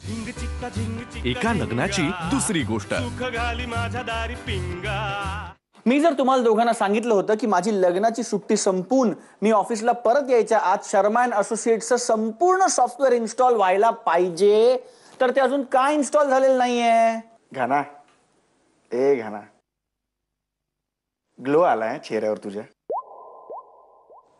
एका लग्नाची दुसरी गोष्ट। मी जर तुम्हाला दोघांना सांगितलं होतं की माझी लग्नाची सुट्टी संपून मी ऑफिसला परत यायच्या आत शर्मा अँड असोसिएट्सचं संपूर्ण सॉफ्टवेअर इन्स्टॉल व्हायला पाहिजे, तर ते अजून का इन्स्टॉल झालेलं नाहीये? घाना ए घाना, ग्लो आलाय चेहऱ्यावर तुझ्या।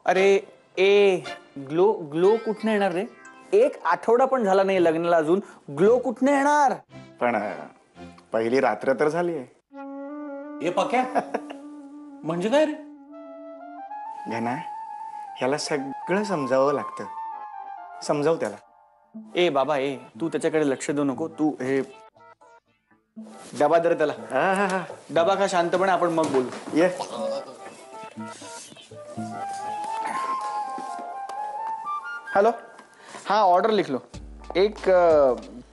अरे ए ग्लो ग्लो कुठनं येणार रे? एक आठवडा पण झाला नाही लग्नाला, अजून ग्लो कुठनं येणार? पण पहिली रात्र तर झाली आहे। हे पक्या म्हणजे काय रे? घाना, ह्याला सगळं समजावं लागतं, समजाव त्याला। ए बाबा ए, तू त्याच्याकडे लक्ष देऊ नको, तू हे डबा दर त्याला। डबा खा शांतपणे, आपण मग बोलू। ये हॅलो, हाँ ऑर्डर लिख लो, एक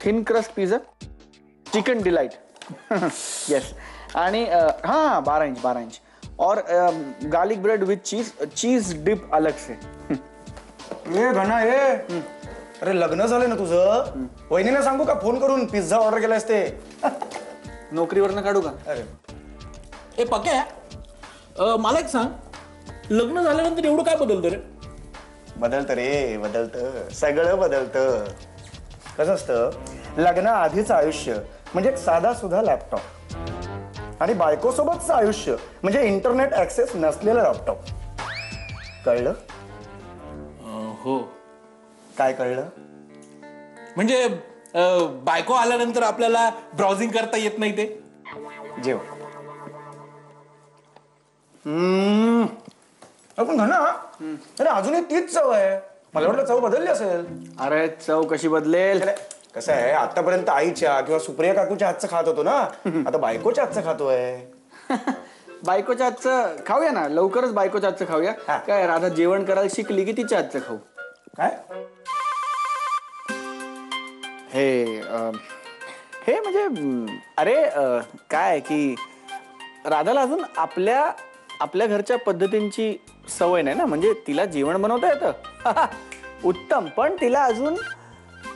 thin crust pizza, chicken delight yes, आणि हाँ 12 इंच और garlic bread with cheese dip अलग से। ए घना ए, अरे लग्न झालं ना तुझं, वहिनीला सांगू का फोन करून पिझ्झा ऑर्डर केलायस ते? नोकरीवरनं काढू का? अरे हे पक्या, मला एक सांग, लग्न झाल्यानंतर एवढं काय बदलतं रे? बदलतं रे, बदलतं, सगळं बदलतं। कसं असतं, लग्नाआधीचं आयुष्य म्हणजे एक साधा सुद्धा लॅपटॉप, आणि बायकोसोबतचं आयुष्य म्हणजे इंटरनेट ऍक्सेस नसलेलं लॅपटॉप। कळलं? हो। काय कळलं? म्हणजे बायको आल्यानंतर आपल्याला ब्राउझिंग करता येत नाही ते? जेव। पण घना, अरे अजूनही तीच चव आहे, मला वाटलं चव बदलली असेल। अरे चव कशी बदलेल? कसं आहे, आतापर्यंत आईच्या किंवा सुप्रिया काकूच्या हातचं खात होतो ना, आता बायकोच्या हातचं खातोय। बायकोच्या हातचं खाऊया ना, लवकरच बायकोच्या हातचं खाऊया। काय राधा जेवण करायला शिकली की तिच्या हातचं खाऊ। काय हे म्हणजे अरे काय की राधाला अजून आपल्या घरच्या पद्धतींची सवय नाही ना, म्हणजे तिला जेवण बनवता येतं उत्तम, पण तिला अजून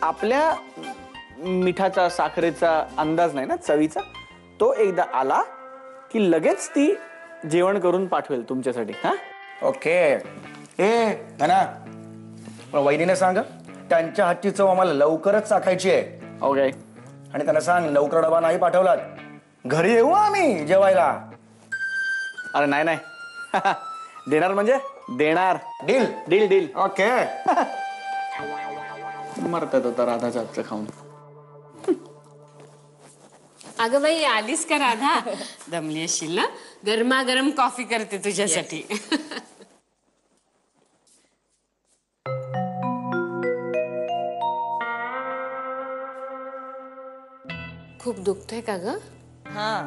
आपल्या मिठाचा साखरेचा अंदाज नाही ना, चवीचा। तो एकदा आला की लगेच ती जेवण करून पाठवेल तुमच्यासाठी। हा ओके। ए ना, वहिनीने सांग त्यांच्या हातची चव आम्हाला लवकरच चाखायची आहे। ओके, आणि त्यांना सांग लवकर डबा नाही पाठवलात, घरी येऊ आम्ही जेवायला। अरे नाही नाही देणार म्हणजे देणार। Deal deal deal. ओके। मरतात होता राधाच्या हातचं खाऊन। अगं बाई, आलीस का राधा? दमली असशील ना, गरमागरम कॉफी करते तुझ्यासाठी। खूप दुखतंय का ग? हाँ।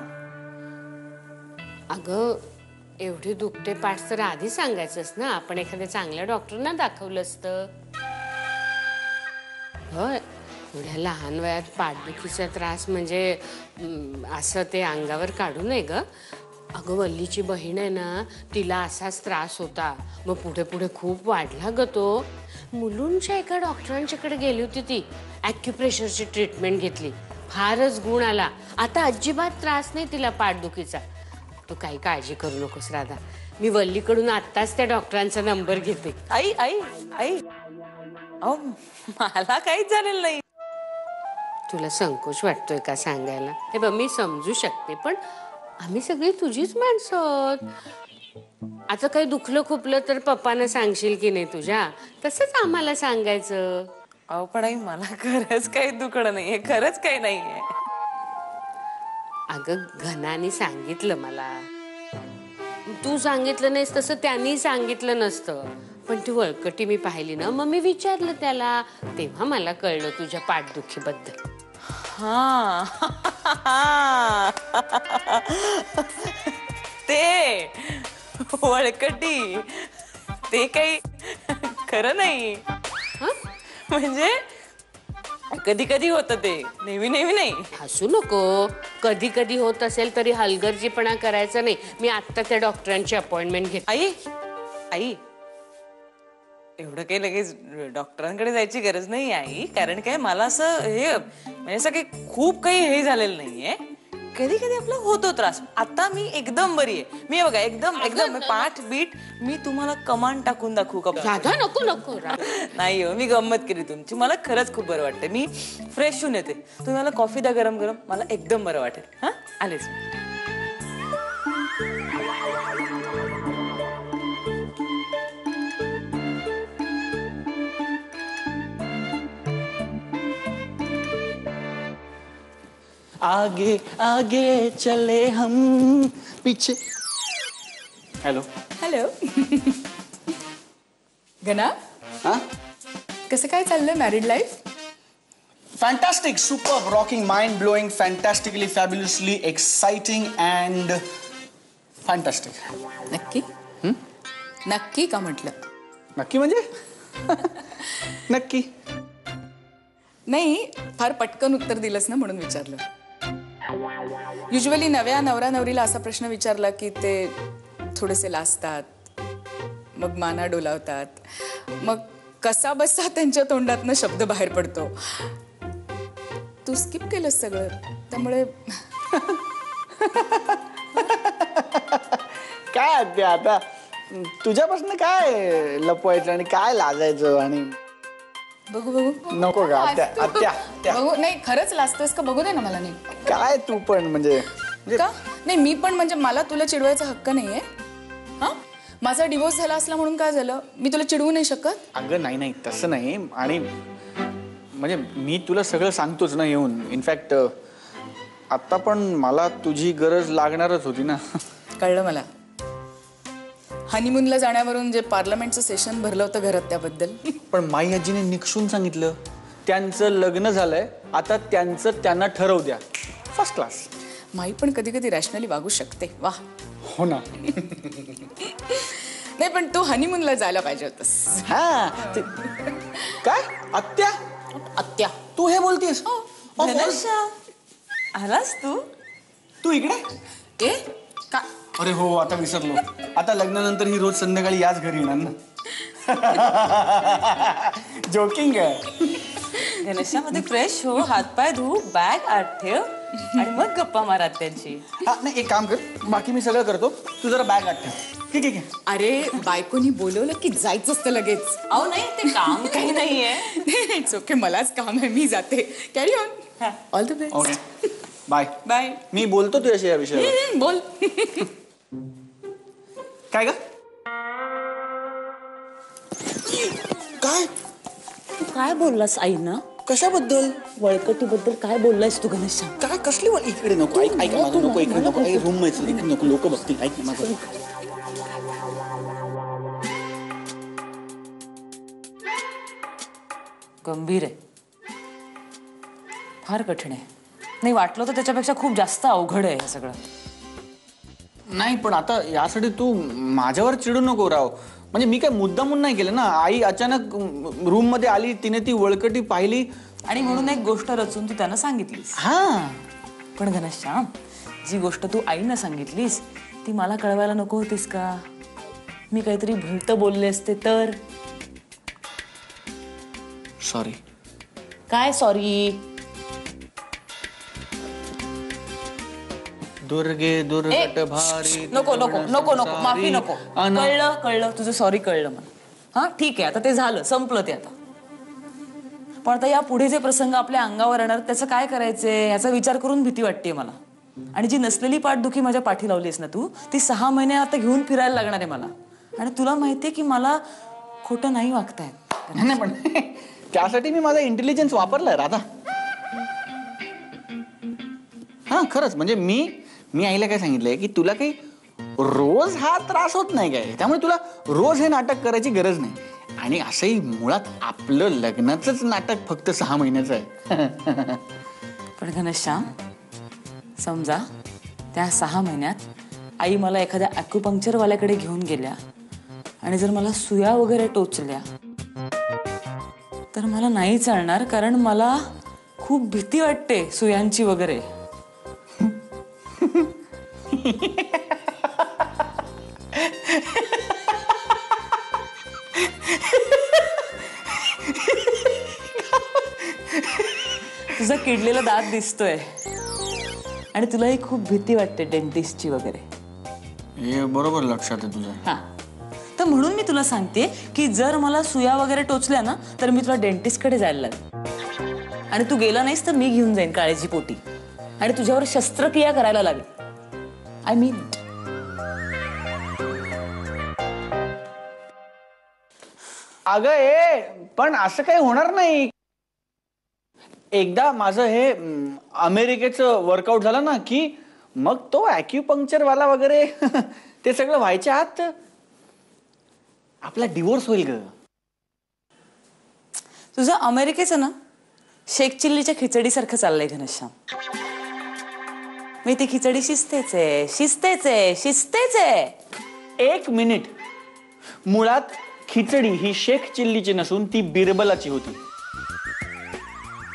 अगं एवढी दुखते पाठ तर आधी सांगायचंस ना, आपण एखाद्या चांगल्या डॉक्टरना दाखवलं असतं। होय, एवढ्या लहान वयात पाठदुखीचा त्रास म्हणजे असं ते अंगावर काढू नये ग। अगं वल्लीची बहीण आहे ना, तिला असाच त्रास होता, मग पुढे पुढे खूप वाढला ग तो। मुलुंडच्या एका डॉक्टरांच्याकडे गेली होती ती, ॲक्युप्रेशरची ट्रीटमेंट घेतली, फारच गुण आला, आता अजिबात त्रास नाही तिला पाठदुखीचा। तू काही काळजी करू नकोस राधा, मी वल्लीकडून आत्ताच त्या डॉक्टरांचा नंबर घेते। आई आई आई, अहो मला काहीच झालेलं नाही। तुला संकोच वाटतोय का सांगायला? हे बघ, मी समजू शकते, पण आम्ही सगळी तुझीच माणसं आहोत। आता काही दुखलं खुपलं तर पप्पांना सांगशील की नाही तुझ्या, तसंच आम्हाला सांगायचं। अहो पण आई, मला खरंच काही दुखणं नाहीये, खरंच काही नाहीये। अगं घनाने सांगितलं मला, तू सांगितलं नाहीस तसं त्यांनी सांगितलं नसतं, पण ती वळकटी मी पाहिली ना, मग मी विचारलं त्याला, तेव्हा मला कळलं तुझ्या पाठदुखीबद्दल। हाँ ते वळकटी ते काही खरं नाही। म्हणजे कधी कधी होतं ते, नेहमी नेहमी नाही। हसू नको, कधी कधी होत असेल तरी हलगर्जीपणा करायचा नाही। मी आत्ता त्या डॉक्टरांची अपॉइंटमेंट घेते। आई आई, एवढं काही लगेच डॉक्टरांकडे जायची गरज नाही आई. कारण काय मला असं हे म्हणजे असं काही खूप काही हे झालेलं नाहीये. कधी कधी आपला होतो त्रास. आता मी एकदम बरी आहे. मी बघा एकदम एकदम पाठ बीट मी तुम्हाला कमांड टाकून दाखवू का? राधा नको नको नाही हो, मी गंमत केली तुमची. मला खरंच खूप बरं वाटतं. मी फ्रेश होऊन येते. तुम्ही मला कॉफी द्या गरम गरम. मला एकदम बरं वाटेल. हा आलेच. आगे आगे चले हम पीछे. हॅलो. हॅलो. गणा, हा, कसं काय चाललंय married life? Fantastic, super, rocking, mind blowing, fantastically, fabulously, exciting and fantastic. नक्की? नक्की का म्हटलं? नक्की म्हणजे नक्की नाही, फार पटकन उत्तर दिलंस ना म्हणून विचारलं. युजली नव्या नवरा नवरीला असा प्रश्न विचारला की ते थोडेसे लाजतात, मग माना डोलावतात, मग कसा बसा त्यांच्या तोंडातनं शब्द बाहेर पडतो. तू स्किप केलंस सगळं, त्यामुळे काय ते आता तुझ्यापासून काय लपवायचं आणि काय लाजायचं आणि बघू बघू नको का आत्या आत्या आत्या. बघू. नाही, खरंच लाजतोस का बघू दे ना मला. नाही काय तू पण म्हणजे का? नाही, मी पण म्हणजे मला तुला चिडवायचा हक्क नाहीये. हा, माझा डिवोर्स झाला असला म्हणून काय झालं? मी तुला चिडवू नाही शकत? अगं नाही नाही तसं नाही. आणि म्हणजे मी तुला सगळं सांगतोच ना येऊन. इनफॅक्ट आत्ता पण मला तुझी गरज लागणारच होती ना. कळलं मला. हनीमूनला जाण्यावरून जे पार्लमेंटचं सेशन भरलं होतं घरात त्याबद्दल. पण माई आजीने निक्षून सांगितलं त्यांचं लग्न झालंय, आता त्यांचं त्यांना ठरवू द्या. First class. माई पण कधी कधी रॅशनली वागू शकते. वा. हो ना. नाही, पण तू हनीमूनला जायला पाहिजे होतस. हा काय आत्या आत्या तू हे बोलतीस? धनश्या, आलास तू? तू इकडे? ए का? अरे हो, आता विसरलो. आता लग्नानंतर ही रोज संध्याकाळी याच घरी येणार ना. जोकिंग आहे. धनश्यामध्ये फ्रेश हो, हातपाय धू, बॅग आत ठेव आणि मग गप्पा मारा त्यांची. हा नाही, एक काम कर, बाकी मी सगळं करतो, तू जरा बॅग आठ ठेव. ठीक आहे. अरे बायकोनी बोलवलं की जायचं असतं लगेच. अहो नाही, ते काम काही नाहीये. इट्स ओके, मलाच काम आहे, मी जाते. Carry on. All the best. Okay bye. Bye. मी बोलतो तुझ्याशी या विषयावर. बोल. काय ग? काय तू काय बोललास आईना? कशाबद्दल? वळकटीबद्दल काय बोललायस तू घनश्याम? काय कसली इकडे नको. ऐक ऐक माझं, नको इकडे नको. रूम मध्ये इकडे नको, लोक बघतील. ऐक माझं. गंभीर आहे, फार कठीण आहे. नाही, वाटलं तर त्याच्यापेक्षा खूप जास्त अवघड आहे हे सगळं. नाही पण आता यासाठी तू माझ्यावर चिडू नको राव. म्हणजे मी काय मुद्दामून नाही केलं ना. आई अचानक रूम मध्ये आली, तिने ती वळकटी पाहिली आणि म्हणून एक गोष्ट रचून तू त्यांना सांगितलीस. हा. पण घनश्याम, जी गोष्ट तू आईनं सांगितलीस ती मला कळवायला नको होतीस का? मी काहीतरी भलतं बोलले असते तर. सॉरी. काय सॉरी? दुर्गे दुर्गट भारी. नको नको नको नको, माफी नको. कळलं कळलं, तुझं सॉरी कळलं मला. हा ठीक आहे, आता ते झालं, संपलं ते आता. पण आता या पुढे जे प्रसंग आपल्या अंगावर येणार त्याचं काय करायचंय याचा विचार करून भीती वाटते मला. आणि जी नसलेली पाठदुखी माझ्या पाठी लावलीस ना तू, ती 6 महिने आता घेऊन फिरायला लागणार आहे मला. आणि तुला माहितीये की मला खोटं नाही वागतायत. नाही पण त्यासाठी मी माझा इंटेलिजन्स वापरलाय राधा. हा खरंच. म्हणजे मी आईला काय सांगितलंय की तुला काही रोज हा त्रास होत नाही काय, त्यामुळे तुला रोज हे नाटक करायची गरज नाही. आणि असंही मुळात आपलं लग्नाचंच नाटक फक्त 6 महिन्याचं आहे. पण घनश्याम, समजा त्या 6 महिन्यात आई मला एखाद्या ॲक्युपंक्चरवाल्याकडे घेऊन गेल्या आणि जर मला सुया वगैरे टोचल्या तर मला नाही चालणार, कारण मला खूप भीती वाटते सुयांची वगैरे. तुझा किडलेला दात दिसतोय आणि तुलाही खूप भीती वाटते डेंटिस्टची वगैरे. हे बरोबर लक्षात आहे तुझं. हा, तर म्हणून मी तुला सांगते की जर मला सुया वगैरे टोचल्या ना तर मी तुला डेंटिस्टकडे जायला लागेल आणि तू गेला नाहीस तर मी घेऊन जाईन काळजी पोटी आणि तुझ्यावर शस्त्रक्रिया करायला लागेल. आय मीन अगं ए पण असं काही होणार नाही. एकदा माझं हे अमेरिकेचं वर्कआउट झालं ना की मग तो ॲक्युपंक्चर वाला वगैरे ते सगळं व्हायच्या आत आपला डिवोर्स होईल ग. तुझं अमेरिकेचं ना शेख चिल्लीच्या खिचडीसारखं चाललंय घनश्याम. मी ती खिचडी शिजतेच आहे, शिजतेच आहे, शिजतेच आहे. एक मिनिट, मुळात खिचडी ही शेख चिल्लीची नसून ती बिरबलाची होती.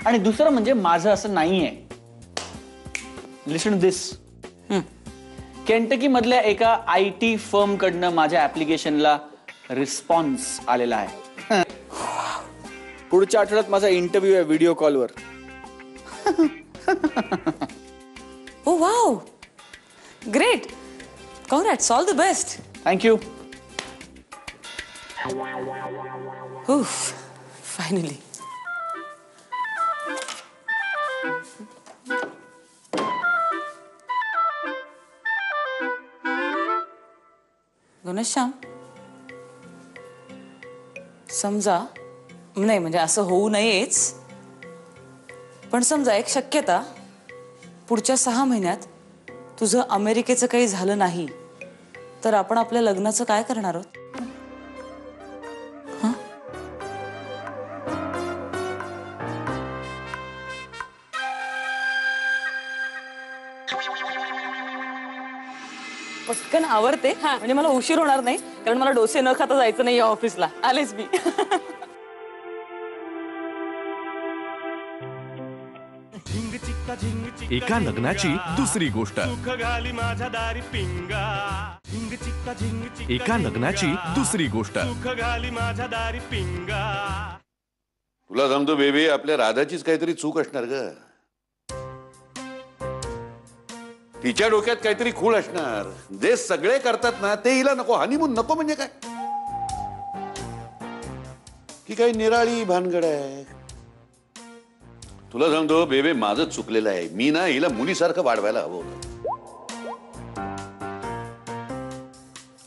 आणि दुसरं म्हणजे माझं असं नाहीये. लिसन दिस. केंटकी मधल्या एका IT फर्म कडनं माझ्या ऍप्लिकेशनला रिस्पॉन्स आलेला आहे. पुढच्या आठवड्यात माझा इंटरव्ह्यू आहे व्हिडिओ कॉलवर. Oh wow, great, congrats, all the best. Thank you. Finally. Ghanshyam, समजा नाही म्हणजे असं होऊ नयेच, पण समजा एक शक्यता, पुढच्या 6 महिन्यात तुझं अमेरिकेचं काही झालं नाही तर आपण आपल्या लग्नाचं काय करणार आहोत? पटकन आवरते म्हणजे मला उशीर होणार नाही, कारण मला डोसे न खाता जायचं नाही ऑफिसला. आलेच मी. एका लग्नाची दुसरी गोष्ट. एका लग्नाची दुसरी गोष्ट. तुला सांगतो बेबी, आपल्या राधाचीच काहीतरी चूक असणार ग. तिच्या डोक्यात काहीतरी खूळ असणार. जे सगळे करतात ना ते हिला नको. हनीमून नको म्हणजे काय? ही काही निराळी भानगड आहे. तुला सांगतो बेबे, माझं चुकलेलं आहे. मी ना हिला मुलीसारखं वाढवायला हवं होतं.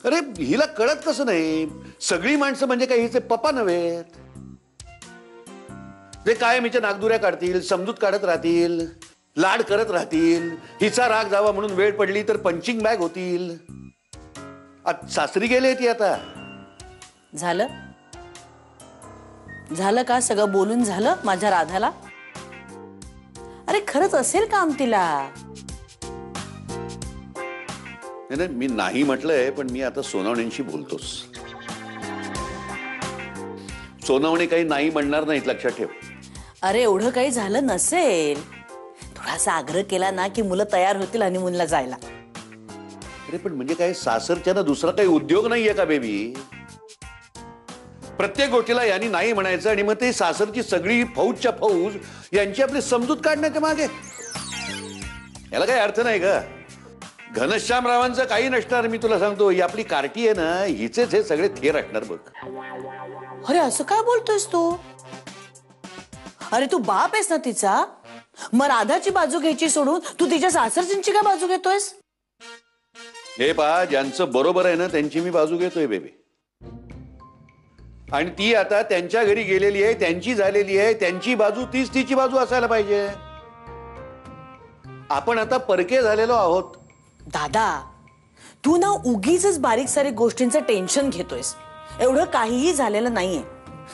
अरे हिला कळत कसं नाही? सगळी माणसं म्हणजे काय हिचे पप्पा नव्हेत. जे कायम हिच्या नागदुऱ्या काढतील, समजूत काढत राहतील, लाड करत राहतील. हिचा राग जावा म्हणून वेळ पडली तर पंचिंग बॅग होतील. आज सासरी गेले ती आता. झालं झालं का सगळं बोलून झालं माझ्या राधाला? अरे खरंच असेल काम तिला. नाही, मी नाही म्हटलंय, पण मी आता सोनावणेंशी बोलतोस. सोनावणे काही नाही म्हणणार नाहीत, लक्षात ठेव. अरे एवढं काही झालं नसेल. थोडासा आग्रह केला ना की मुलं तयार होतील हनीमूनला जायला. अरे पण म्हणजे काय, सासरच्यानं दुसरा काही उद्योग नाहीये का बेबी? प्रत्येक गोष्टीला यांनी नाही म्हणायचं आणि मग ते सासरची सगळी फौजच्या फौज यांची आपली समजूत काढण्याच्या मागे. याला काही अर्थ नाही का? घनश्यामरावांचं काही नसणार. मी तुला सांगतो, ही आपली कार्टी आहे ना, हिचेच हे सगळे थेर असणार बघ. अरे असं काय बोलतोयस तू? अरे तू बाप आहेस ना तिचा. मग राधाची बाजू घ्यायची सोडून तू तिच्या सासरच्यांची काय बाजू घेतोयस? हे पहा, ज्यांचं बरोबर आहे ना त्यांची मी बाजू घेतोय बेबी. आणि ती आता त्यांच्या घरी गेलेली आहे, त्यांची झालेली आहे. त्यांची बाजू तीच तिची बाजू असायला पाहिजे. आपण आता परके झालेलो आहोत. दादा, तू ना उगीच बारीक सारीक गोष्टींचं टेन्शन घेतोयस. एवढं काहीही झालेलं नाहीये.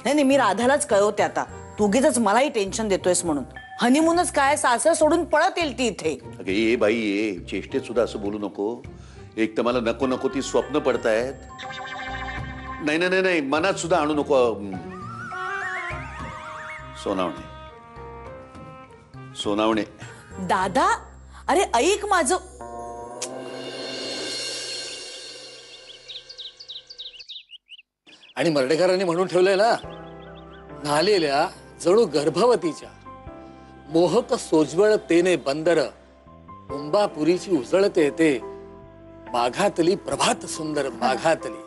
नाही, मी राधालाच कळवते आता. तू उगीच मलाही टेन्शन देतोयस म्हणून. हनीमूनच काय, सासर सोडून पळत येईल ती इथे. अगे ये बाई ये, चेष्टेत सुद्धा असं बोलू नको. एक तर मला नको नको ती स्वप्न पडतायत. नाही नाही नाही, मनात सुद्धा आणू नको. सोनावणे, सोनावणे. दादा, अरे ऐक माझं. आणि मर्डेकरांनी म्हणून ठेवलंय ना, नालेल्या जणू गर्भवतीच्या मोहक सोज्वळतेने बंदर मुंबापुरीची उजळते येते माघातली प्रभात सुंदर माघातली.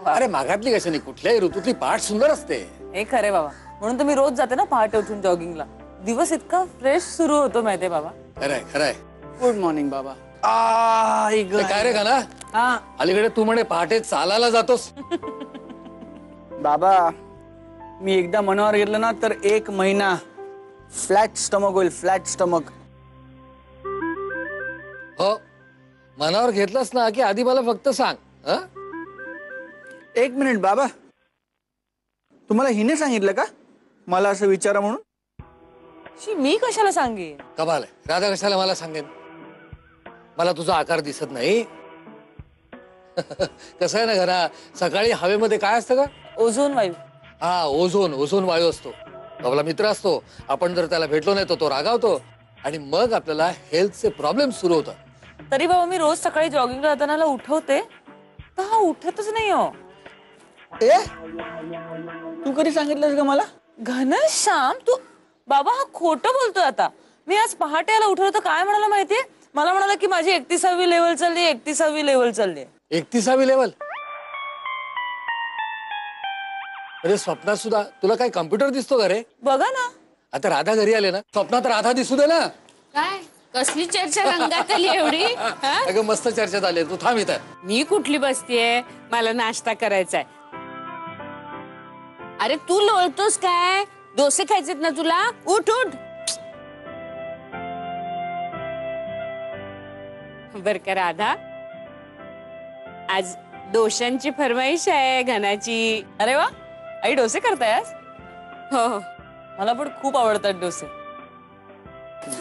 अरे माघातली कशाने, कुठल्याही ऋतूतली पहाट सुंदर असते. हे खरे बाबा, म्हणून तर मी रोज जाते ना पहाटे उठून जॉगिंगला. दिवस इतका फ्रेश सुरू होतो माहितीये बाबा. खरंय खरंय. गुड मॉर्निंग बाबा. ते काय रे का हा अलीकडे तू म्हणे पहाटे चालायला जातोस. बाबा मी एकदा मनावर घेतलं ना तर 1 महिना फ्लॅट स्टमक होईल. Flat stomach. हो मनावर घेतलंस ना की आधी मला फक्त सांग. हं? 1 मिनिट बाबा, तुम्हाला हिने सांगितलं का मला असं विचारा म्हणून? मी कशाला सांगेन? कमाल आहे. राधा कशाला मला सांगेन? मला तुझा आकार दिसत नाही. कसं आहे ना घरा, सकाळी हवेमध्ये काय असतं का? ओझोन वायू. हा ओझोन वायू असतो. तो आपला मित्र असतो. आपण जर त्याला भेटलो नाही तर तो रागावतो आणि मग आपल्याला हेल्थचे प्रॉब्लेम सुरू होतात. तरी बाबा मी रोज सकाळी जॉगिंगला जाताना उठवते तर हा उठतच नाही हो. तू कधी सांगितलंस का मला? घनश्याम तू बाबा हा खोटं बोलतोय आता. मी आज पहाटे याला उठवलं तर काय म्हणाला माहितीये? मला म्हणाला की माझी 31वी लेवल चालली. 31वी लेवल चालली. 31वी लेवल? अरे स्वप्नात सुद्धा तुला काय कम्प्युटर दिसतो का रे? बघा ना. आता राधा घरी आले ना, स्वप्नात राधा दिसू दे ना. काय कसली चर्चा रंगात आली एवढी? हा? अगं मस्त चर्चा झाली. तू थांब इथं. मी कुठली बसतीये? मला नाश्ता करायचाय. अरे तू लोळतोस काय? डोसे खायचेत ना तुला? उठ उठ. बर का राधा, आज डोशांची फरमाईश आहे घनाची. अरे वा, आई डोसे करताय आज? हो. मला पण खूप आवडतात डोसे.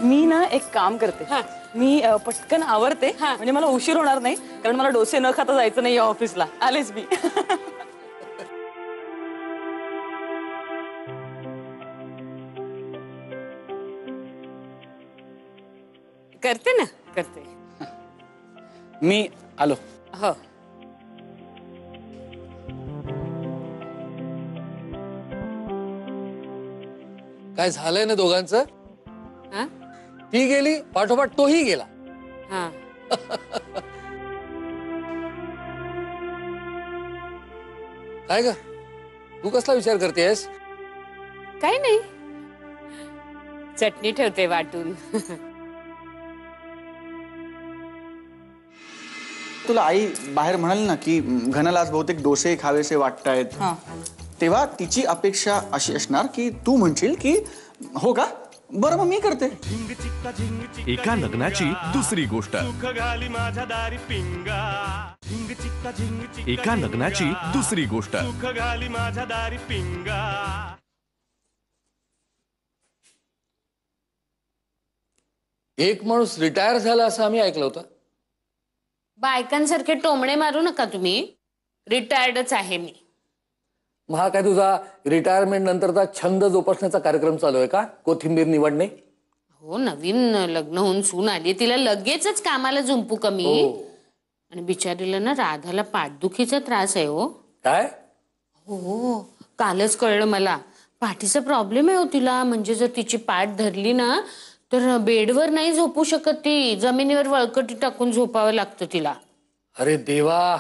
मी ना एक काम करते. मी पटकन आवरते म्हणजे मला उशीर होणार नाही, कारण मला डोसे न खाता जायचं नाही ऑफिसला. आलेच मी. करते ना करते. मी आलो. हो. काय झालंय ना दोघांचं? हा? ती गेली पाठोपाठ तोही गेला. हा. काय ग तू कसला विचार करतेस? काही नाही, चटणी ठेवते वाटून. तुला आई बाहेर म्हणाली ना की घनाला आज बहुतेक डोसे खावेसे वाटतायत, तेव्हा तिची अपेक्षा अशी असणार की तू म्हणशील की हो का, बरं मग मी करते. एका लग्नाची दुसरी गोष्ट. एका लग्नाची दुसरी गोष्ट. एक माणूस रिटायर झाला असं आम्ही ऐकलं होतं. बायकांसारखे टोमणे मारू नका तुम्ही. रिटायर्डच आहे मी. मग हा काय तुझा रिटायरमेंट नंतरचा छंद जोपासण्याचा कार्यक्रम चालू आहे का? कोथिंबीर निवडणे? हो, नवीन लग्न होऊन सून आली, तिला लगेचच कामाला झुंपू कमी. आणि बिचारीला ना राधाला पाठदुखीचा त्रास आहे हो. काय? हो, कालच कळलं मला. पाठीचा प्रॉब्लेम आहे हो तिला. म्हणजे जर तिची पाठ धरली ना तर बेडवर नाही झोपू शकत ती. जमिनीवर वळकटी टाकून झोपावं लागतं तिला. अरे देवा.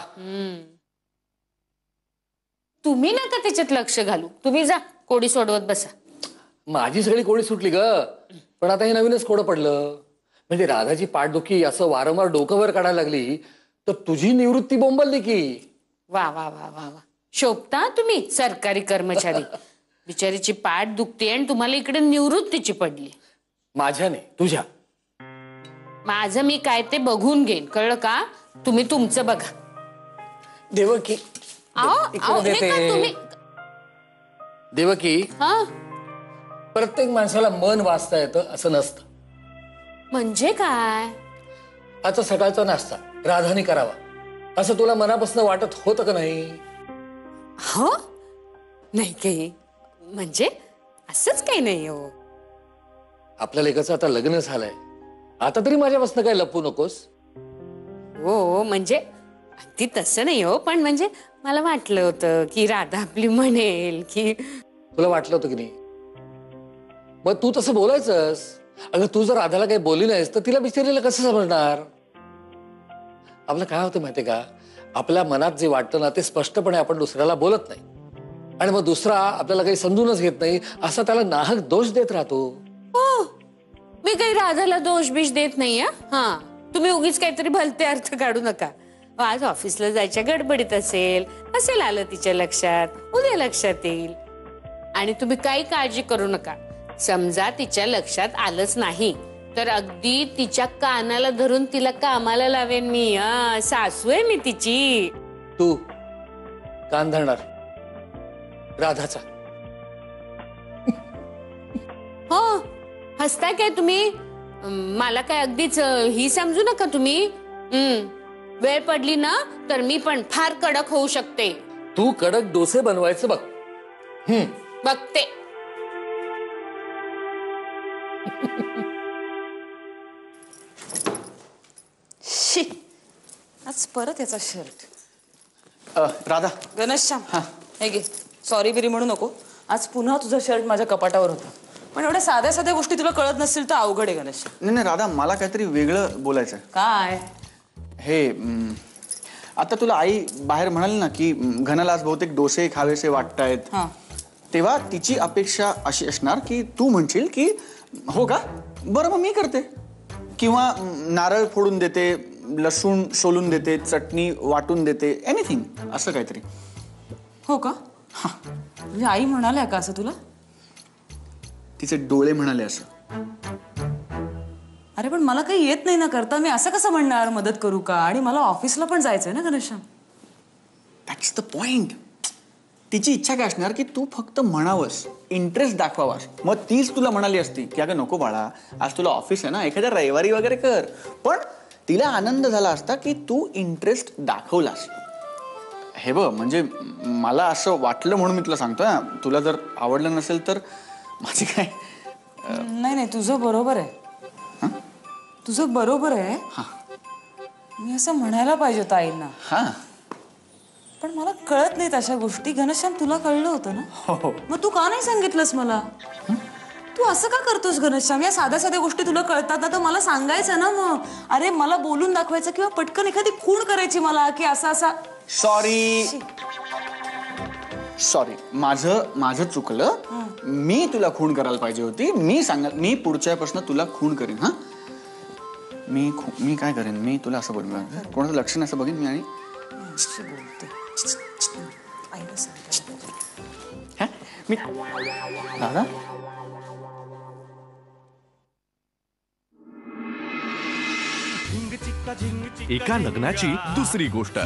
तुम्ही नका त्याच्यात लक्ष घालू. तुम्ही जा कोडी सोडवत बसा. माझी सगळी कोडी सुटली ग. पण आता हे नवीनच कोडं पडलं. म्हणजे राधाची पाठदुखी असं वारंवार डोकं वर काढायला लागली तर तुझी निवृत्ती बोंबलली की. वा वा वा वा वा. शोभता तुम्ही सरकारी कर्मचारी. बिचारीची पाठ दुखते आणि तुम्हाला इकडे निवृत्तीची पडली. माझ्याने तुझ्या. माझं मी काय ते बघून घेईन, कळलं का? तुम्ही तुमचं बघा. देवकी. तुम्ही देवकी, हा प्रत्येक माणसाला मन वाचता येतं असं नसतं. म्हणजे काय? आता सकाळचा नाश्ता राधाने करावा असं तुला मनापासून वाटत होतं का नाही? हो, नाही काही, म्हणजे असंच काही नाही हो. आपल्या लेकाचं आता लग्न झालंय, आता तरी माझ्यापासून काय लपवू नकोस. हो, म्हणजे अगदी तसं नाही हो, पण म्हणजे मला वाटलं होतं की राधा आपली म्हणेल की. तुला वाटलं होतं की नाही? मग तू तसं बोलायचंस. अगं तू जर राधाला काही बोलली नाहीस तर तिला बिचारीला कसं समजणार? आपलं काय होतं माहितीये का, आपल्या मनात जे वाटतं ना ते स्पष्टपणे आपण दुसऱ्याला बोलत नाही आणि मग दुसरा आपल्याला काही समजूनच घेत नाही, असा त्याला नाहक दोष देत राहतो. हो, मी काही राधाला दोष बिष देत नाही. हा, तुम्ही उगीच काहीतरी भलते अर्थ काढू नका. आज ऑफिसला जायच्या गडबडीत असेल आलं तिच्या लक्षात, उद्या लक्षात येईल. आणि तुम्ही काही काळजी करू नका. समजा तिच्या लक्षात आलंच नाही तर अगदी तिच्या कानाला धरून तिला कामाला लावेन मी. सासू आहे मी तिची. तू कान धरणार राधाचा? हो, हसताय काय तुम्ही? मला काय अगदीच ही समजू नका तुम्ही. वेळ पडली ना तर मी पण फार कडक होऊ शकते. तू कडक डोसे बनवायचं बघ. बघते. शी, आज परत याचा शर्ट. राधा, घनश्याम, हे घे. सॉरी बिरी म्हणू नको. आज पुन्हा तुझा शर्ट माझ्या कपाटावर होता. पण एवढ्या साध्या साध्या गोष्टी तुला कळत नसतील तर अवघड आहे घनश्याम. नाही राधा, मला काहीतरी वेगळं बोलायचं. काय? हे आता तुला आई बाहेर म्हणाली ना की घनाला आज बहुतेक डोसे खावेसे वाटतायत, तेव्हा तिची अपेक्षा अशी असणार की तू म्हणशील की हो का, बरं मग मी करते. किंवा नारळ फोडून देते, लसूण सोलून देते, चटणी वाटून देते, एनिथिंग असं काहीतरी. हो का? म्हणजे आई म्हणाल्या का असं तुला? तिचे डोळे म्हणाले असं. अरे पण मला काही येत नाही ना करता. मी असं कसं म्हणणार मदत करू का? आणि मला ऑफिसला पण जायचंय ना घनश्याम. That's the point. तिची इच्छा काय असणार की तू फक्त म्हणावंस, इंटरेस्ट दाखवावास. मग तीच तुला म्हणाली असती की अगं नको बाळा, आज तुला ऑफिस आहे ना, एखाद्या रविवारी वगैरे कर. पण तिला आनंद झाला असता की तू इंटरेस्ट दाखवलास. हे बघ, म्हणजे मला असं वाटलं म्हणून मी तुला सांगतोय. तुला जर आवडलं नसेल तर माझी काय. नाही, तुझं बरोबर आहे. तुझं बरोबर आहे. मी असं म्हणायला पाहिजे होतं आईंना. पण मला कळत नाहीत अशा गोष्टी. घनश्याम, तुला कळलं होतं ना? मग तू का नाही सांगितलंस मला? तू असं का करतोस घनश्याम? या साध्या साध्या गोष्टी तुला कळतात ना तर मला सांगायचं ना. मग अरे मला बोलून दाखवायचं किंवा पटकन एखादी खूण करायची मला की असा असा. सॉरी, माझं चुकलं. मी तुला खूण करायला पाहिजे होती. मी पुढच्यापासून तुला खूण करेन. मी काय करेन, मी तुला असं बोलून कोणाचं लक्ष असं बघेन मी आणि मी दादा. एका लग्नाची दुसरी गोष्ट.